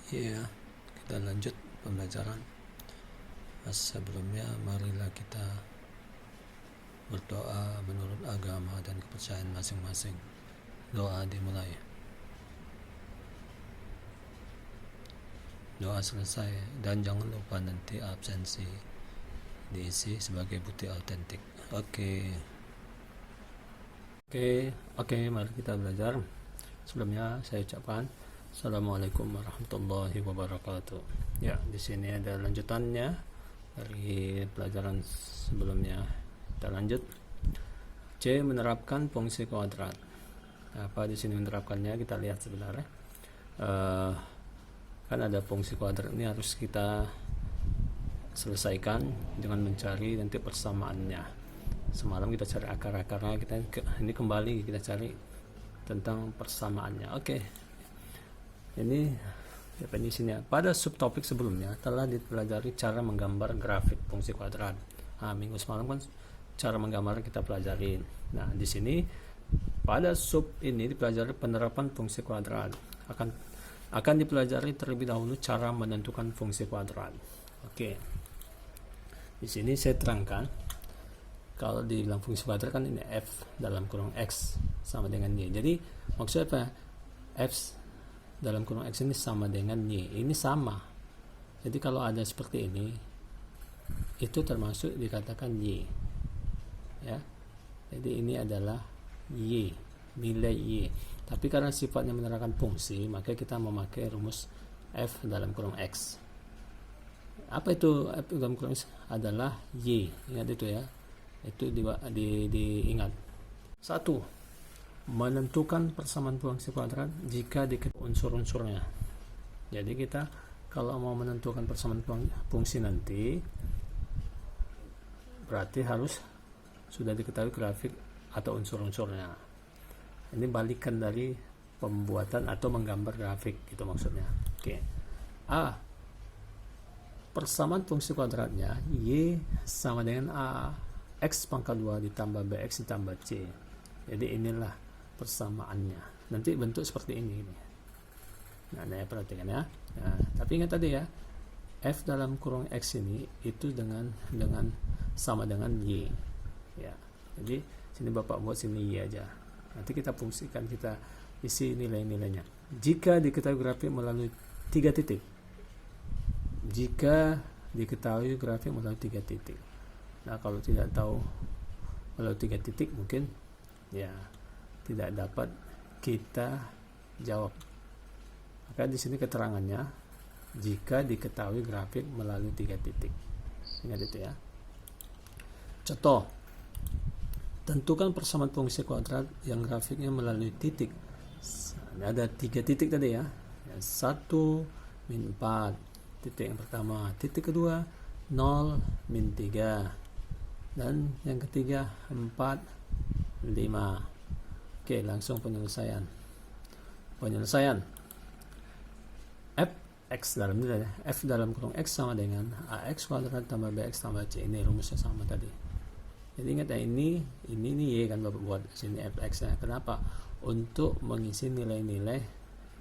Iya, kita lanjut pembelajaran. Sebelumnya marilah kita berdoa menurut agama dan kepercayaan masing-masing. Doa dimulai. Doa selesai dan jangan lupa nanti absensi diisi sebagai bukti autentik. Oke, mari kita belajar. Sebelumnya saya ucapkan Assalamualaikum warahmatullahi wabarakatuh. Ya, di sini ada lanjutannya dari pelajaran sebelumnya. Kita lanjut. C. Menerapkan fungsi kuadrat. Apa di sini menerapkannya? Kita lihat sebenarnya. Kan ada fungsi kuadrat ini harus kita selesaikan dengan mencari nanti persamaannya. Semalam kita cari akar-akarnya, ini kembali kita cari tentang persamaannya. Ini definisinya. Pada subtopik sebelumnya telah dipelajari cara menggambar grafik fungsi kuadrat. Minggu semalam kan cara menggambar kita pelajarin. Nah, di sini pada sub ini dipelajari penerapan fungsi kuadrat. Akan dipelajari terlebih dahulu cara menentukan fungsi kuadrat. Di sini saya terangkan kalau dibilang fungsi kuadrat kan ini f dalam kurung x sama dengan y. Jadi maksudnya apa? F dalam kurung x ini sama dengan y. Ini sama. Jadi kalau ada seperti ini, itu termasuk dikatakan y. Ya. Jadi ini adalah y, nilai y. Tapi karena sifatnya menerapkan fungsi, maka kita memakai rumus f dalam kurung x. Apa itu f dalam kurung x? Adalah y. Ingat itu ya. Itu diingat. 1. Menentukan persamaan fungsi kuadrat jika diketahui unsur-unsurnya. Jadi kita kalau mau menentukan persamaan fungsi nanti, berarti harus sudah diketahui grafik atau unsur-unsurnya. Ini balikan dari pembuatan atau menggambar grafik, gitu maksudnya. A. Persamaan fungsi kuadratnya y sama dengan a x pangkat 2 ditambah bx ditambah c. Jadi inilah persamaannya. Nanti bentuk seperti ini. Nah, perhatikan ya. Nah, tapi ingat tadi ya, f dalam kurung x ini itu dengan sama dengan y. Ya. Jadi sini Bapak buat sini y aja. Nanti kita fungsikan, kita isi nilai-nilainya. Jika diketahui grafik melalui 3 titik. Jika diketahui grafik melalui 3 titik. Nah, kalau tidak tahu melalui 3 titik mungkin ya tidak dapat kita jawab. Maka di sini keterangannya jika diketahui grafik melalui 3 titik. Ingat itu ya. Contoh, tentukan persamaan fungsi kuadrat yang grafiknya melalui titik. Ada 3 titik tadi ya. 1, min 4. Titik yang pertama. Titik kedua, 0, min 3. Dan yang ketiga 4, 5. Langsung penyelesaian. F dalam kurung x sama dengan ax kuadrat tambah bx tambah c. Ini rumusnya sama tadi. Jadi ingat ya, ini y kan Bapak buat sini fx nya. Kenapa? Untuk mengisi nilai-nilai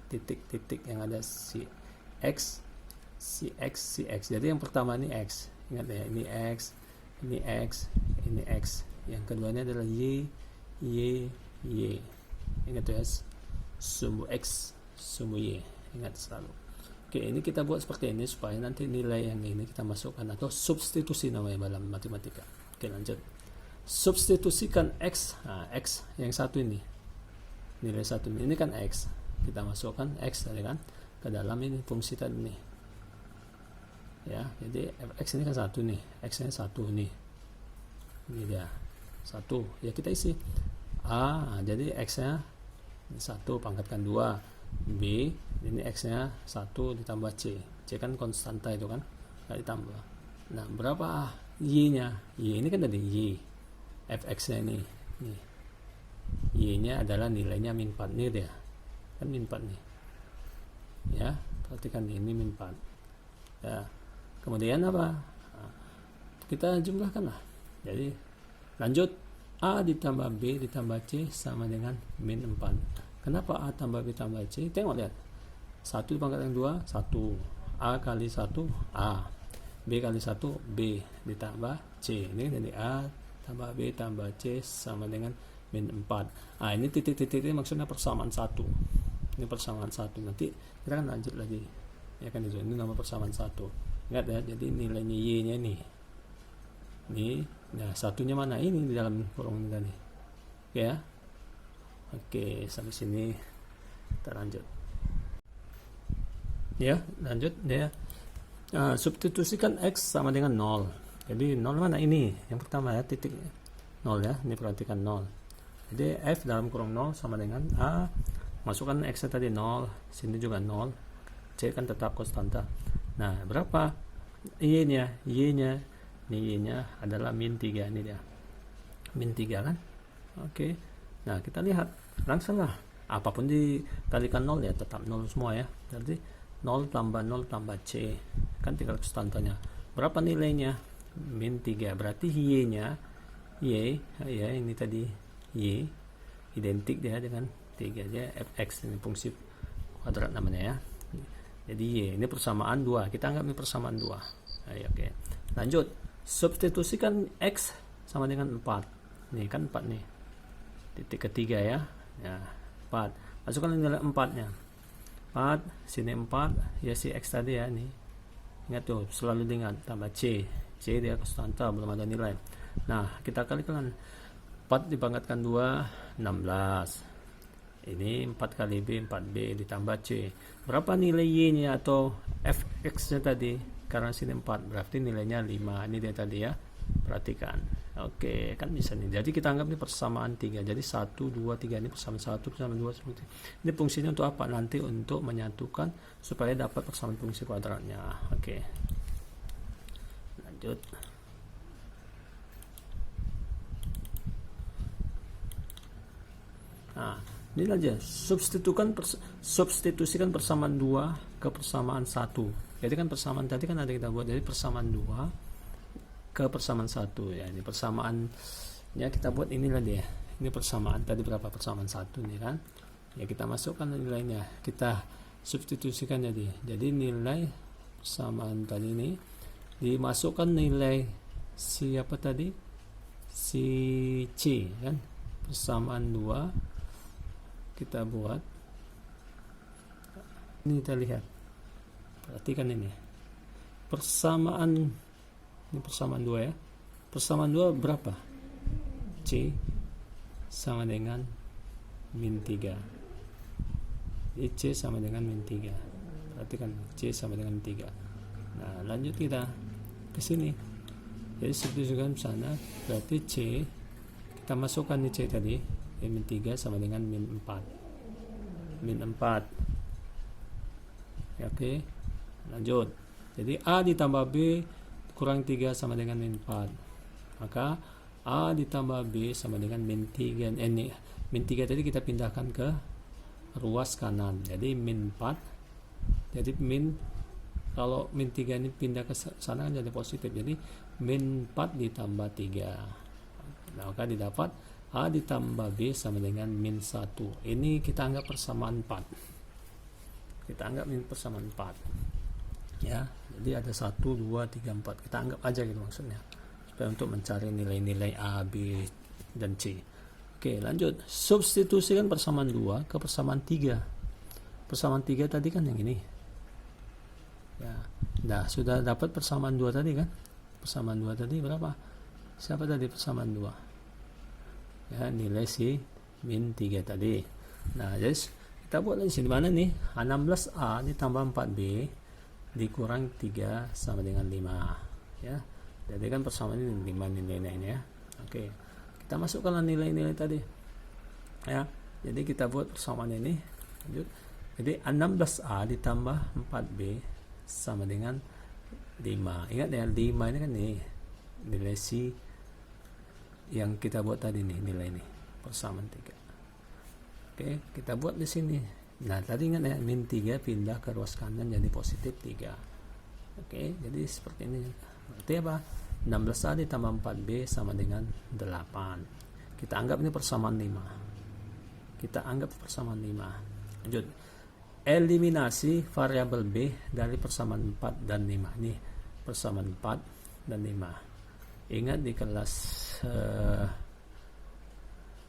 titik-titik yang ada si x. Jadi yang pertama ini x. Ingat ya, ini x. Ini x, ini x. Yang keduanya adalah y. Ingat ya, sumbu x, sumbu y. Ingat selalu. Ini kita buat seperti ini supaya nanti nilai yang ini kita masukkan atau substitusi namanya dalam matematika. Lanjut. Substitusikan x. X yang satu ini. Nilai satu ini kan x. Kita masukkan x tadi kan ke dalam ini fungsi tadi nih. Ya, jadi fx ini kan 1 nih, x nya 1 nih, ini dia 1 ya, kita isi jadi x nya 1 pangkatkan 2, b ini x nya 1 ditambah c kan konstanta itu kan, nggak ditambah. Nah, berapa y nya? Y ini kan tadi y, fx nya ini nih, y nya adalah nilainya min 4 nih dia kan, min 4 nih ya, perhatikan ini min 4 ya. Kemudian apa? Kita jumlahkan lah. Jadi lanjut, A ditambah B ditambah C sama dengan min 4. Kenapa A tambah B tambah C? Tengok lihat. 1 dipangkat dengan 2, 1. A kali 1, A. B kali 1, B ditambah C. Ini jadi A tambah B tambah C sama dengan min 4. Ini titik-titik ini maksudnya persamaan 1. Ini persamaan 1. Nanti kita akan lanjut lagi. Ya kan itu. Ini nama persamaan 1. Ingat ya, jadi nilainya Y-nya nih. Nih, nah satunya mana? Ini di dalam kurung ini tadi. Oke ya. Oke, sampai sini kita lanjut. Ya, lanjut ya. Substitusikan X sama dengan 0. Jadi 0 mana ini? Yang pertama ya, titik 0 ya. Ini perhatikan 0. Jadi F dalam kurung 0 sama dengan A. Masukkan X tadi 0. Sini juga 0. C kan tetap konstanta. Nah, berapa? Y-nya. Ini Y-nya adalah min 3. Ini dia. Min 3 kan? Oke. Nah, kita lihat. Langsunglah. Apapun dikalikan 0 ya tetap 0 semua ya. Jadi 0 tambah 0 tambah C. Kan tinggal konstantanya. Berapa nilainya? Min 3. Berarti Y-nya. Y. Ya, ini tadi. Y. Identik dia dengan 3. Dia fx. Ini fungsi kuadrat namanya ya. Jadi Y. Ini persamaan 2. Kita anggap ini persamaan 2. Oke. Lanjut. Substitusikan X sama dengan 4. Nih kan 4 nih. Titik ketiga ya. Ya, 4. Masukkan nilai 4-nya. 4, sini 4, ya si X tadi ya nih. Ingat tuh, selalu ingat tambah C. C dia konstanta, belum ada nilai. Nah, kita kalikan 4 dipangkatkan 2, 16. Ini 4 kali B, 4B ditambah C. Berapa nilai Y-nya atau fx-nya tadi? Karena sini 4, berarti nilainya 5. Ini dia tadi ya. Perhatikan. Oke, kan bisa nih. Jadi kita anggap ini persamaan 3. Jadi 1, 2, 3 ini persamaan 1, persamaan 2 seperti ini. Ini fungsinya untuk apa? Nanti untuk menyatukan supaya dapat persamaan fungsi kuadratnya. Oke. Lanjut. Nah, ini aja. Substitusikan persamaan 2 ke persamaan 1. Jadi kan persamaan tadi kan ada kita buat dari persamaan 2 ke persamaan 1 ya. Ini persamaannya kita buat inilah dia. Ini persamaan tadi berapa? Persamaan 1 nih kan. Ya kita masukkan nilainya. Kita substitusikan jadi nilai persamaan tadi ini dimasukkan nilai siapa tadi? Si C kan. Persamaan 2 kita buat. Ini kita lihat. Perhatikan ini. Ini persamaan 2 ya. Persamaan 2 berapa? C sama dengan min 3. Jadi C sama dengan min 3. Perhatikan C sama dengan min 3. Nah, lanjut kita ke sini. Jadi substitusikan sana, berarti C kita masukkan di C tadi, min 3 sama dengan min 4. Min 4. Ya, oke. Lanjut. Jadi A ditambah B kurang 3 sama dengan min 4. Maka A ditambah B sama dengan min 3. Ini min 3 tadi kita pindahkan ke ruas kanan. Jadi min 4. Jadi kalau min 3 ini pindah ke sana kan jadi positif. Jadi min 4 ditambah 3. Nah, maka didapat A ditambah B sama dengan min 1. Ini kita anggap persamaan 4. Kita anggap min persamaan 4. Ya, jadi ada 1, 2, 3, 4. Kita anggap aja gitu maksudnya. Supaya untuk mencari nilai-nilai A, B, dan C. Oke, lanjut. Substitusikan persamaan 2 ke persamaan 3. Persamaan 3 tadi kan yang ini. Ya. Nah, sudah dapat persamaan 2 tadi kan? Persamaan 2 tadi berapa? Siapa tadi persamaan 2? Ya, nilai si min 3 tadi. Nah, jadi kita buat di sini mana nih? 16A ditambah 4B dikurang 3 sama dengan 5 ya. Jadi kan persamaan ini 5 nilai-nilainya ya. Oke. Kita masukkan nilai-nilai tadi. Ya. Jadi kita buat persamaan ini. Lanjut. Jadi 16A ditambah 4B sama dengan 5. Ingat ya, 5 ini kan nih nilai si yang kita buat tadi nih, nilai ini. Persamaan 3. Oke, kita buat di sini. Nah, tadi ingat ya, min 3 pindah ke ruas kanan jadi positif 3. Oke, jadi seperti ini. Berarti apa? 16A ditambah 4B sama dengan 8. Kita anggap ini persamaan 5. Kita anggap persamaan 5. Lanjut. eliminasi variabel B dari persamaan 4 dan 5. Nih, persamaan 4 dan 5. Ingat di kelas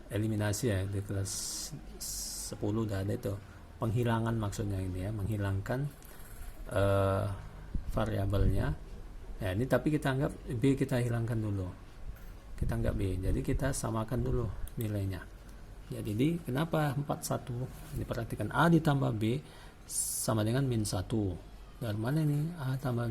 eliminasi ya, di kelas 10 udah ada itu. Penghilangan maksudnya ini ya, menghilangkan variabelnya. Ya, ini tapi kita anggap B kita hilangkan dulu. Kita anggap B. Jadi kita samakan dulu nilainya. Ya, jadi kenapa 41? Ini perhatikan A ditambah B sama dengan min 1. Dari mana ini? A tambah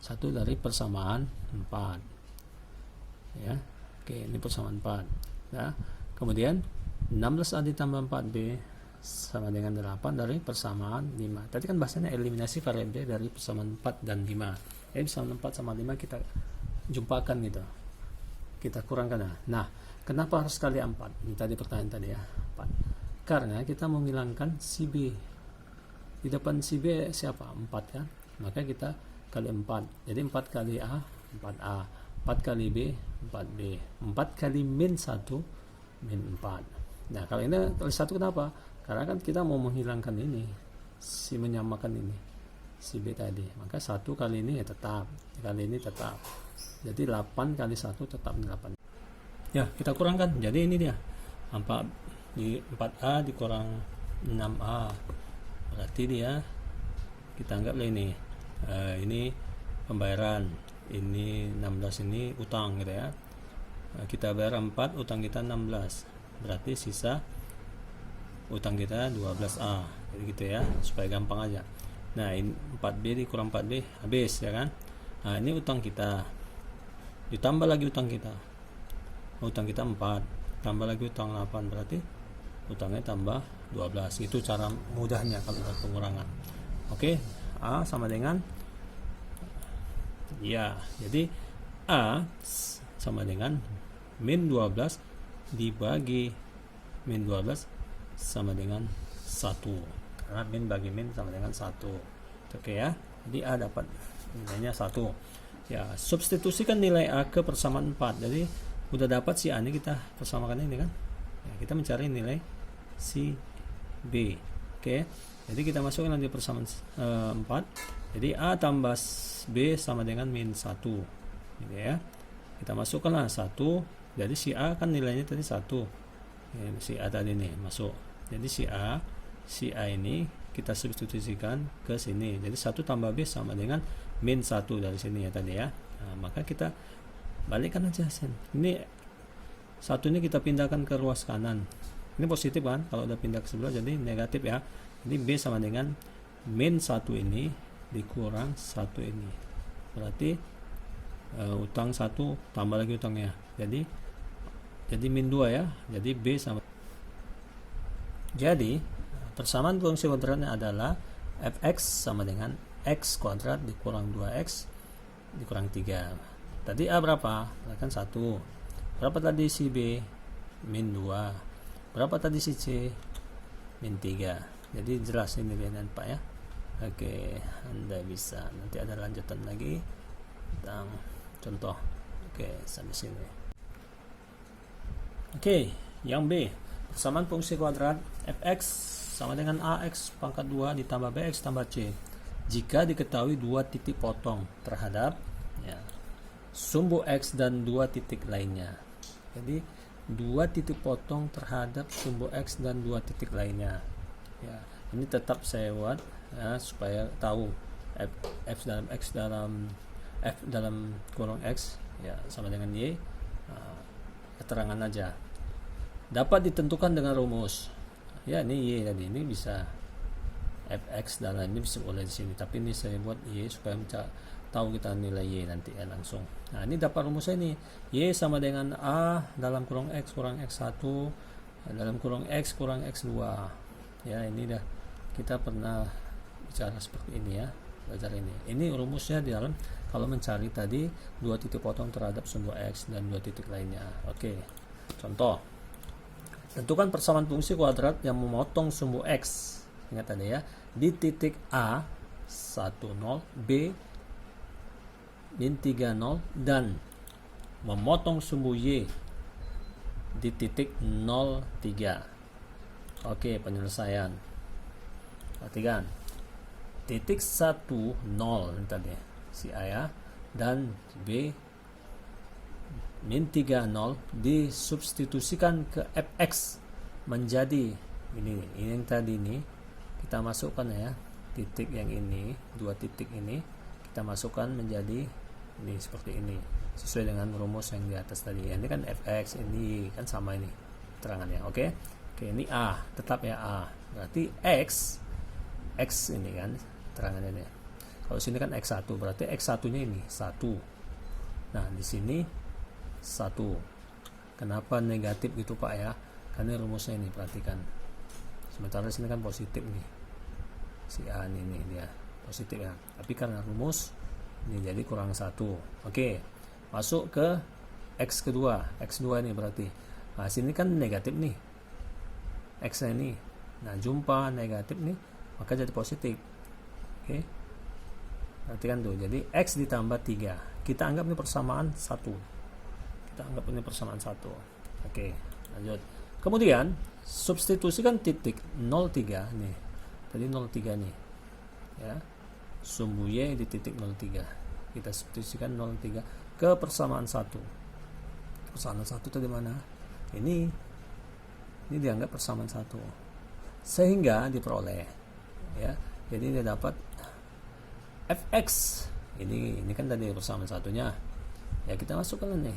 1 dari persamaan 4. Ya. Oke, ini persamaan 4. Ya. Kemudian 16A ditambah 4B sama dengan 8 dari persamaan 5. Tadi kan bahasanya eliminasi variabel dari persamaan 4 dan 5. Persamaan 4 sama 5 kita jumpakan gitu. Kita kurangkan. Nah, kenapa harus kali 4? Ini tadi pertanyaan tadi ya, 4. Karena kita menghilangkan si B. Di depan si B siapa? 4 kan? Maka kita kali 4. Jadi 4 kali A, 4A. 4 kali B, 4B. 4 kali min 1, min 4. Nah, kalau ini kali 1 kenapa? Karena kan kita mau menghilangkan ini, si menyamakan ini, si B tadi. Maka 1 kali ini ya tetap, kali ini tetap. Jadi 8 kali 1 tetap 8. Ya, kita kurangkan. Jadi ini dia. 4A dikurang 6A. Berarti dia, kita anggaplah ini. Ini pembayaran. Ini 16 ini utang gitu ya. Kita bayar 4, utang kita 16. Berarti sisa utang kita 12A. Jadi gitu ya, supaya gampang aja. Nah, ini 4B dikurang 4B habis ya kan. Nah, ini utang kita. Ditambah lagi utang kita. Utang kita 4, tambah lagi utang 8, berarti utangnya tambah 12. Itu cara mudahnya kalau ada pengurangan. Oke, A sama dengan ya, jadi A sama dengan min 12 dibagi min 12 sama dengan 1. Karena min bagi min sama dengan 1. Oke ya. Jadi A dapat nilainya 1. Ya, substitusikan nilai A ke persamaan 4. Jadi udah dapat si A ini, kita persamakan ini kan. Ya, kita mencari nilai si B. Oke. Jadi kita masukkan nanti persamaan 4. Jadi A tambah B sama dengan min 1. Gitu ya. Kita masukkanlah 1. Jadi si A kan nilainya tadi 1. Ya, si A tadi nih masuk. Jadi si A ini kita substitusikan ke sini. Jadi 1 tambah B sama dengan min 1 dari sini ya tadi ya. Nah, maka kita balikkan aja sen. Ini 1 ini kita pindahkan ke ruas kanan. Ini positif kan? Kalau udah pindah ke sebelah jadi negatif ya. Ini B sama dengan min 1 ini dikurang 1 ini. Berarti utang 1 tambah lagi utangnya. Jadi min 2 ya. Jadi B sama. Jadi persamaan fungsi kuadratnya adalah fx sama dengan x kuadrat dikurang 2x dikurang 3. Tadi A berapa? Kan 1. Berapa tadi si B? Min 2. Berapa tadi si C? Min 3. Jadi jelas ini dengan Pak ya. Oke, Anda bisa. Nanti ada lanjutan lagi tentang contoh. Oke, sampai sini. Oke, yang B. Persamaan fungsi kuadrat fx sama dengan ax pangkat 2 ditambah bx tambah c. Jika diketahui 2 titik potong terhadap ya, sumbu x dan 2 titik lainnya. Jadi 2 titik potong terhadap sumbu x dan 2 titik lainnya. Ya, ini tetap saya buat ya, supaya tahu f dalam x dalam f dalam kurung x ya sama dengan y. Keterangan aja. Dapat ditentukan dengan rumus. Ya, ini y tadi ini bisa fx dalam ini bisa boleh di sini, tapi ini saya buat y supaya tahu kita nilai y nanti ya langsung. Nah, ini dapat rumusnya ini. Y sama dengan a dalam kurung x kurang x1 dalam kurung x kurang x2. Ya, ini dah kita pernah bicara seperti ini ya, belajar ini. Ini rumusnya di dalam kalau mencari tadi 2 titik potong terhadap sumbu x dan 2 titik lainnya. Oke. Contoh. Tentukan persamaan fungsi kuadrat yang memotong sumbu x. Ingat tadi ya, di titik A 10, B min 30 dan memotong sumbu y di titik 03. Oke, penyelesaian. Perhatikan. Titik 1, 0 tadi si A ya. Dan B min 3, 0 disubstitusikan ke fx menjadi ini yang tadi ini kita masukkan ya, titik yang ini, dua titik ini kita masukkan menjadi ini seperti ini sesuai dengan rumus yang di atas tadi. Ini kan fx, ini kan sama ini terangannya. Oke, ini A tetap ya, A berarti x ini kan terangannya ini. Kalau sini kan x1 berarti x1 nya ini 1. Nah di sini 1. Kenapa negatif gitu Pak ya? Karena rumusnya ini perhatikan. Sementara sini kan positif nih. Si A ini dia positif ya. Tapi karena rumus ini jadi kurang 1. Oke. Masuk ke X kedua. X2 ini berarti. Nah, sini kan negatif nih. X ini. Nah, jumpa negatif nih, maka jadi positif. Oke. Perhatikan tuh. Jadi X ditambah 3. Kita anggap ini persamaan 1. Anggap ini persamaan 1. Oke, lanjut. Kemudian substitusikan titik 03 nih. Tadi 03 nih. Ya. Sumbu Y di titik 03. Kita substitusikan 03 ke persamaan 1. Persamaan 1 itu di mana? Ini dianggap persamaan 1. Sehingga diperoleh ya. Jadi dia dapat fx. Ini kan tadi persamaan satunya. Ya kita masukkan nih.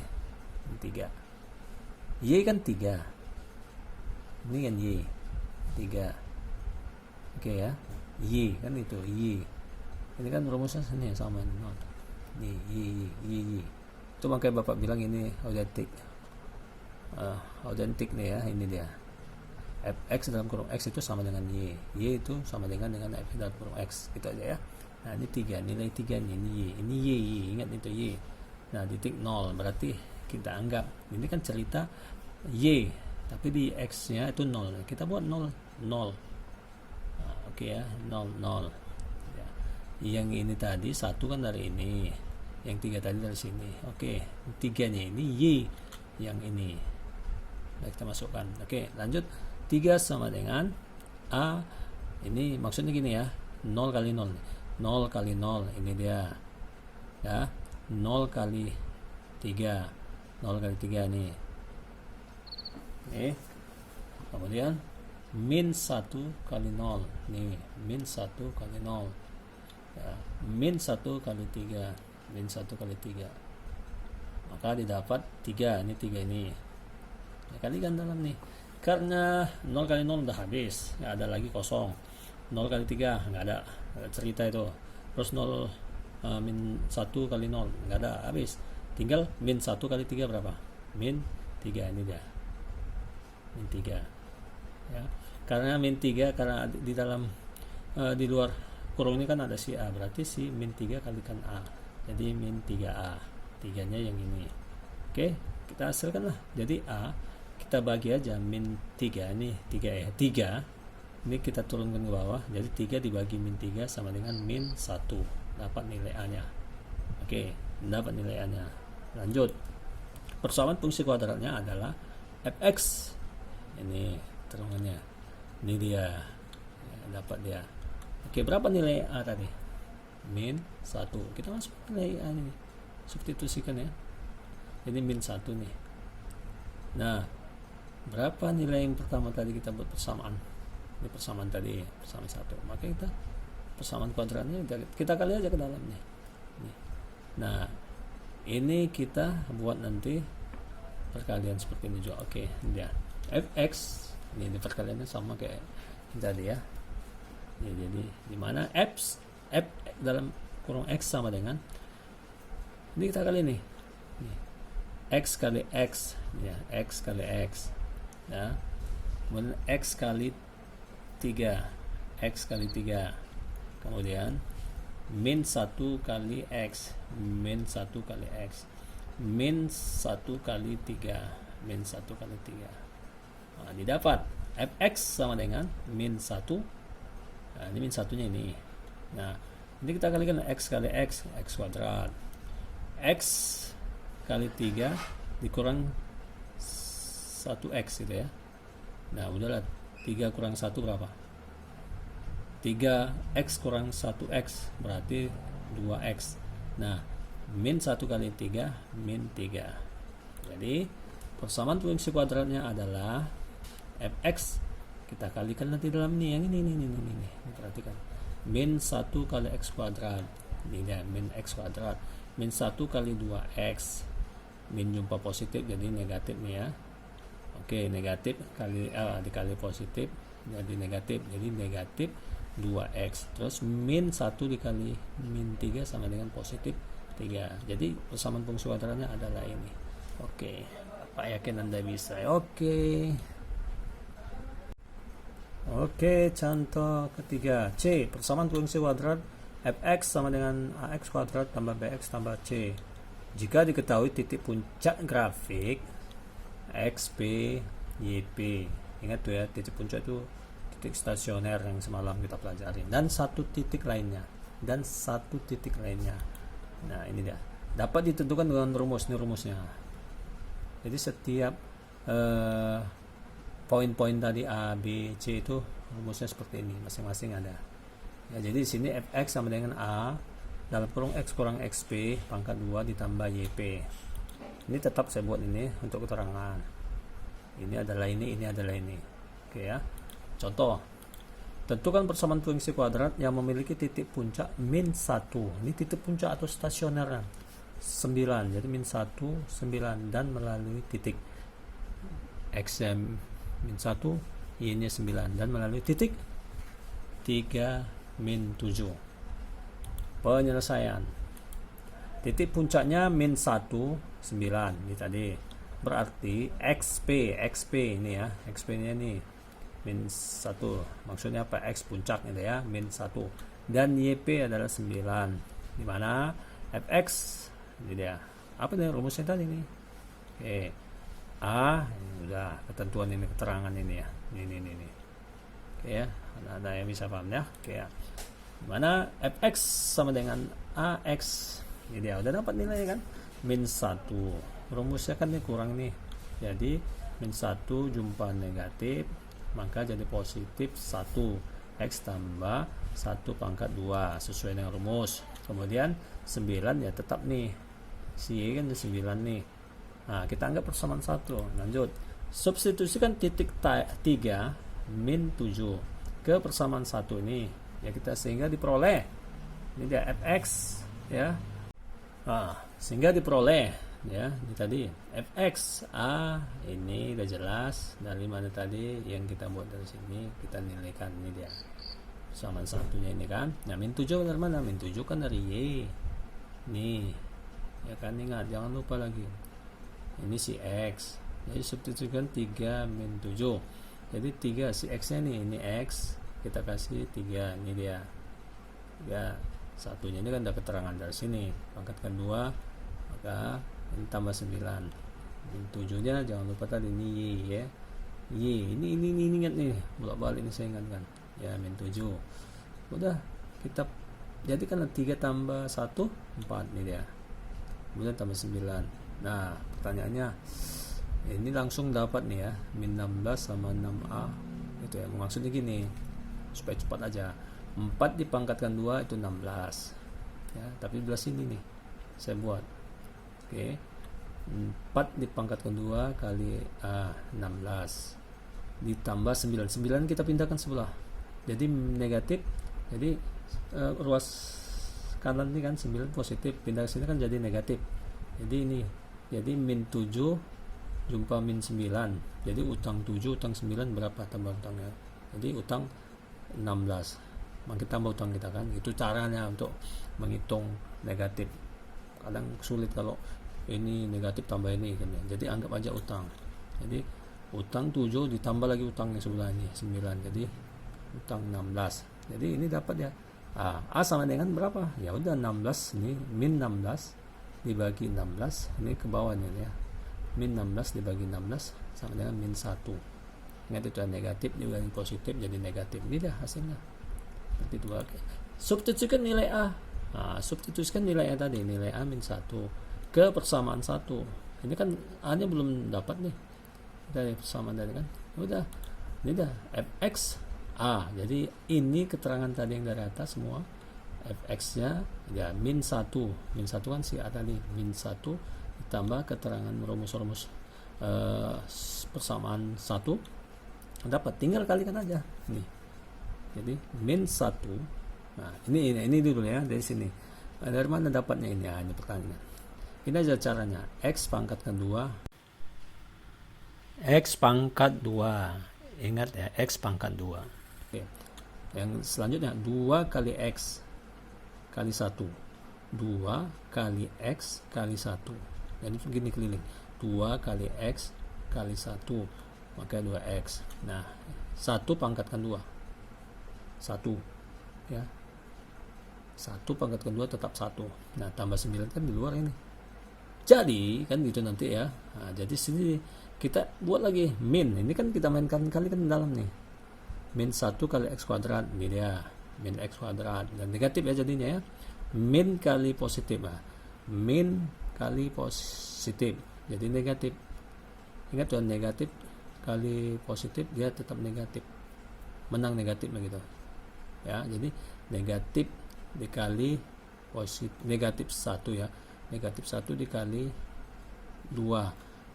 3. Y kan 3. Ini kan Y 3. Oke ya. Y kan itu Y. Ini kan rumusnya sini sama ini Y. Itu makanya Bapak bilang ini autentik. Autentik nih ya, ini dia. Fx dalam kurung X itu sama dengan Y. Y itu sama dengan F dalam kurung X. Gitu aja ya. Nah ini 3, nilai 3 nya ini Y. Ini Y, ingat itu Y. Nah titik 0 berarti kita anggap ini kan cerita Y, tapi di X nya itu 0. Kita buat 0. Nah, oke ya, 0 ya. Yang ini tadi 1 kan dari ini, yang 3 tadi dari sini. Oke, 3 nya ini Y yang ini. Nah, kita masukkan. Oke, lanjut. 3 sama dengan A. Ini maksudnya gini ya, 0 kali 0 kali 0 ini dia ya, 0 kali 3 kali 3 nih. Kemudian min 1 kali 0 nih, min 1 kali 0 ya, min 1 kali 3, min 1 kali 3, maka didapat 3. Ini 3 ini ya, kalikan dalam nih, karena 0 kali 0 udah habis, nggak ada lagi kosong. 0 kali 3 nggak ada cerita itu. Terus 0 min 1 kali 0 nggak ada, habis. Tinggal min 1 kali 3 berapa? Min 3, ini dia. Min 3. Ya. Karena min 3, karena di dalam di luar kurung ini kan ada si A, berarti si min 3 kalikan A. Jadi min 3A. 3-nya yang ini. Oke, kita hasilkan lah. Jadi A kita bagi aja min 3 ini 3 ya. 3 ini kita turunkan ke bawah. Jadi 3 dibagi min 3 sama dengan min 1. Dapat nilai A-nya. Oke, dapat nilai A-nya. Lanjut, persamaan fungsi kuadratnya adalah fx. Ini terangannya, ini dia ya, dapat dia. Oke, berapa nilai A tadi? Min 1. Kita masuk nilai A ini, substitusikan ya. Jadi min 1 nih. Nah, berapa nilai yang pertama tadi kita buat persamaan? Ini persamaan tadi, persamaan 1. Maka kita persamaan kuadratnya kita kali aja ke dalam nih. Nah, ini kita buat nanti perkalian seperti ini juga. Oke, dia fx ini perkaliannya sama kayak tadi ya. Jadi di mana f dalam kurung x sama dengan ini kita kali nih. X kali x ya, x kali x ya. Kemudian x kali 3, x kali 3. Kemudian min 1 kali x, min 1 kali x, min 1 kali 3, min 1 kali 3. Nah, didapat fx sama dengan min 1. Nah, ini min 1-nya ini. Nah, ini kita kalikan x kali x, x kuadrat. X kali 3 dikurang 1x gitu ya. Nah, udahlah, 3 kurang 1 berapa? 3x kurang 1x berarti 2x. Nah, min 1 kali 3 min 3. Jadi persamaan fungsi kuadratnya adalah fx, kita kalikan nanti dalam nih yang ini. Perhatikan, min 1 kali x kuadrat, ini dia min x kuadrat, min 1 kali 2x, min jumpa positif jadi negatif nih ya. Oke, negatif kali dikali positif jadi negatif, negatif 2x. Terus min 1 dikali min 3 sama dengan positif 3. Jadi persamaan fungsi kuadratnya adalah ini. Oke, Pak yakin Anda bisa? Oke, contoh ketiga C. Persamaan fungsi kuadrat fx sama dengan ax kuadrat tambah bx tambah c. Jika diketahui titik puncak grafik xp yp. Ingat tuh ya, titik puncak itu titik stasioner yang semalam kita pelajari, dan satu titik lainnya. Nah, ini dia. Dapat ditentukan dengan rumus. Ini rumusnya. Jadi setiap poin-poin tadi A, B, C itu rumusnya seperti ini, masing-masing ada. Ya, jadi di sini fx sama dengan A dalam kurung x kurang xp pangkat 2 ditambah yp. Ini tetap saya buat ini untuk keterangan. Ini adalah ini adalah ini. Oke ya. Contoh. Tentukan persamaan fungsi kuadrat yang memiliki titik puncak min 1. Ini titik puncak atau stasioner 9. Jadi min 1 9 dan melalui titik x min 1, y nya 9 dan melalui titik 3 min 7. Penyelesaian. Titik puncaknya min 1 9 ini tadi. Berarti xp ini ya, xp nya ini min 1. Maksudnya apa? X puncak ini ya, min 1. Dan yp adalah 9. Di mana fx ini dia. Apa nih rumusnya tadi nih? Oke. A, ini udah ketentuan ini, keterangan ini ya. Ini. Oke ya. Ada yang bisa paham ya? Oke ya. Di mana fx sama dengan ax. Ini dia, udah dapat nilai kan? Min 1. Rumusnya kan ini kurang nih. Jadi min 1 jumpa negatif, maka jadi positif 1. X tambah 1 pangkat 2 sesuai dengan rumus. Kemudian 9 ya tetap nih. Si Y kan 9 nih. Nah, kita anggap persamaan 1. Lanjut. Substitusikan titik 3 min 7 ke persamaan 1 ini. Ya, kita sehingga diperoleh ini dia fx ya. Sehingga diperoleh ya, ini tadi fx A ini udah jelas dari mana tadi yang kita buat dari sini, kita nilaikan ini dia persamaan satunya ini kan. Nah, min 7 dari mana? Min 7 kan dari Y nih ya kan, ingat jangan lupa lagi ini si X. Jadi substitusikan 3 min 7. Jadi 3 si X nya nih, ini X kita kasih 3, ini dia ya, satunya ini kan ada keterangan dari sini, pangkatkan 2 maka ini tambah 9 min 7 nya jangan lupa tadi ini Y ya, Y ini ingat nih, bolak-balik ini saya ingatkan ya, min 7. Udah kita jadikan 3 tambah 1 4 nih dia, kemudian tambah 9. Nah, pertanyaannya ini langsung dapat nih ya, min 16 sama 6A itu ya. Maksudnya gini supaya cepat aja, 4 dipangkatkan 2 itu 16 ya, tapi belah sini nih saya buat. Oke, 4 dipangkatkan 2 kali 16 ditambah 9 kita pindahkan sebelah jadi negatif. Jadi ruas kanan ini kan 9 positif, pindah sini kan jadi negatif. Jadi ini jadi min 7 jumpa min 9. Jadi utang 7 utang 9 berapa tambah utangnya? Jadi utang 16. Maka tambah utang kita kan. Itu caranya untuk menghitung negatif. Kadang sulit kalau ini negatif tambah ini kan ya. Jadi anggap aja utang. Jadi utang 7 ditambah lagi utang yang sebelah ini 9. Jadi utang 16. Jadi ini dapat ya. A sama dengan berapa? Ya udah 16 ini min 16 dibagi 16 ini ke bawahnya ya. Min 16 dibagi 16 sama dengan min 1. Ingat itu negatif juga yang positif jadi negatif. Ini dah hasilnya. Seperti itu. Substitusikan nilai A. Substitusikan nilai A tadi, nilai A min 1 ke persamaan 1. Ini kan A-nya belum dapat nih. Dari persamaan tadi kan. Udah. Ini dah fx Jadi ini keterangan tadi yang dari atas semua fx-nya ya min 1 kan si A tadi, min 1 ditambah keterangan rumus-rumus persamaan 1 dapat, tinggal kalikan aja nih. Jadi min 1. Nah, ini dulu ya dari sini. Dari mana dapatnya ini? Ini pertanyaan. Ini aja caranya. X pangkat kedua. X pangkat 2. Ingat ya, X pangkat 2. Oke. Yang selanjutnya 2 kali X kali 1. 2 kali X kali 1. Jadi begini keliling. 2 kali X kali 1. Maka 2X. Nah, 1 pangkatkan 2. 1. Ya. 1 pangkatkan 2 tetap 1. Nah, tambah 9 kan di luar ini. Jadi, kan gitu nanti ya. Nah, jadi sini kita buat lagi min. Ini kan kita mainkan kalikan dalam nih. Min 1 kali X kuadrat. Ini dia. Min X kuadrat. Dan negatif ya jadinya ya. Min kali positif. Nah, min kali positif. Jadi negatif. Ingat tuh, negatif kali positif dia tetap negatif. Menang negatif begitu. Ya, jadi negatif dikali positif, negatif 1 ya. Negatif 1 dikali 2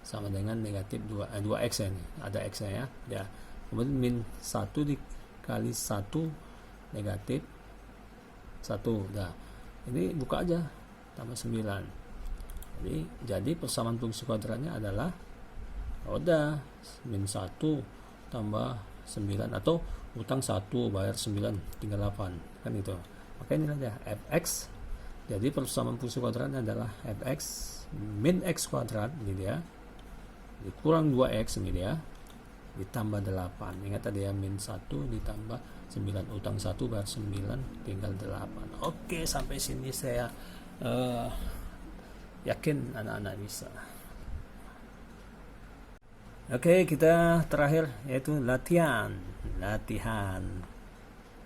sama dengan negatif 2x ya, ini ada x nya ya. Kemudian min 1 dikali 1 negatif 1. Nah, ini buka aja tambah 9. Jadi persamaan fungsi kuadratnya adalah udah min 1 tambah 9 atau utang 1 bayar 9 tinggal 8 kan itu. Maka ini aja fx. Jadi persamaan fungsi kuadratnya adalah fx min x kuadrat ini dia dikurang 2x ini dia ditambah 8. Ingat tadi ya, min 1 ditambah 9, utang 1 bayar 9 tinggal 8. Oke, sampai sini saya yakin anak-anak bisa. Oke, kita terakhir yaitu latihan.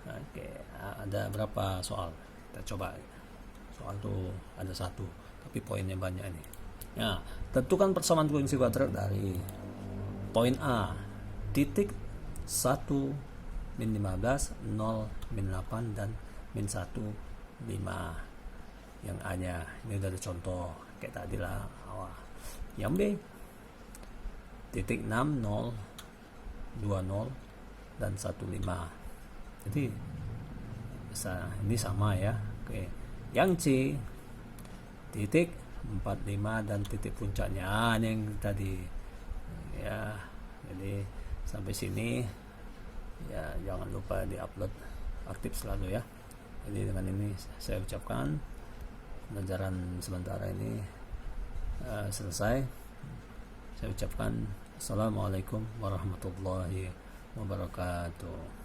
Oke, ada berapa soal? Kita coba. Soal tuh ada 1, tapi poinnya banyak nih. Ya, tentukan persamaan fungsi kuadrat dari poin A, titik 1 min 15, 0 min 8 dan min 1 5. Yang A nya ini udah ada contoh kayak tadi lah. Yang B, titik 6 0 20 dan 15. Jadi ini sama ya. Oke. Yang C, titik 45 dan titik puncaknya. Ini yang tadi ya. Jadi sampai sini ya, jangan lupa diupload aktif selalu ya. Jadi dengan ini saya ucapkan pelajaran sementara ini selesai. Saya ucapkan assalamualaikum warahmatullahi wabarakatuh.